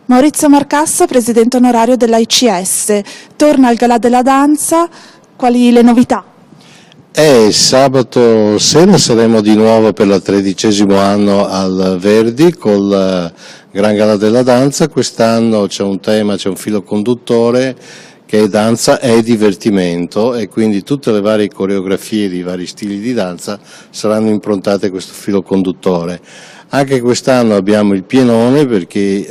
Maurizio Marcassa, presidente onorario dell'AICS. Torna al Galà della Danza, quali le novità? Sabato sera saremo di nuovo per il 13° anno al Verdi col Gran Galà della Danza. Quest'anno c'è un tema, c'è un filo conduttore che è danza e divertimento, e quindi tutte le varie coreografie di vari stili di danza saranno improntate a questo filo conduttore. Anche quest'anno abbiamo il pienone, perché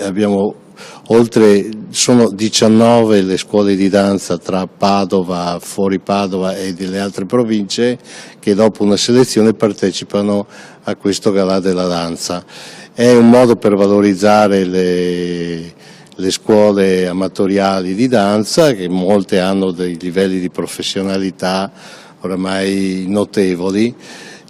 sono 19 le scuole di danza tra Padova, fuori Padova e delle altre province che dopo una selezione partecipano a questo Galà della Danza. È un modo per valorizzare le scuole amatoriali di danza, che molte hanno dei livelli di professionalità oramai notevoli.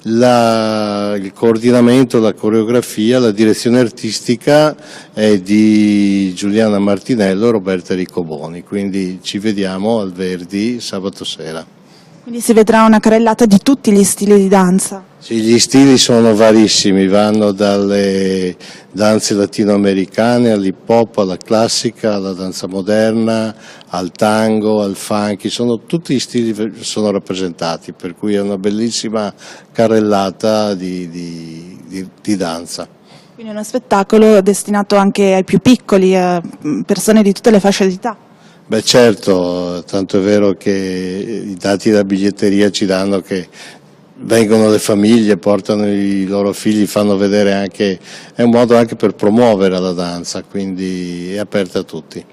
Il coordinamento, la coreografia, la direzione artistica è di Giuliana Martinello e Roberta Riccoboni, quindi ci vediamo al Verdi sabato sera. Quindi si vedrà una carrellata di tutti gli stili di danza? Sì, gli stili sono varissimi, vanno dalle danze latinoamericane all'hip hop, alla classica, alla danza moderna, al tango, al funky, tutti gli stili sono rappresentati, per cui è una bellissima carrellata di danza. Quindi è uno spettacolo destinato anche ai più piccoli, a persone di tutte le fasce d'età. Beh certo, tanto è vero che i dati della biglietteria ci danno che vengono le famiglie, portano i loro figli, fanno vedere anche, è un modo anche per promuovere la danza, quindi è aperta a tutti.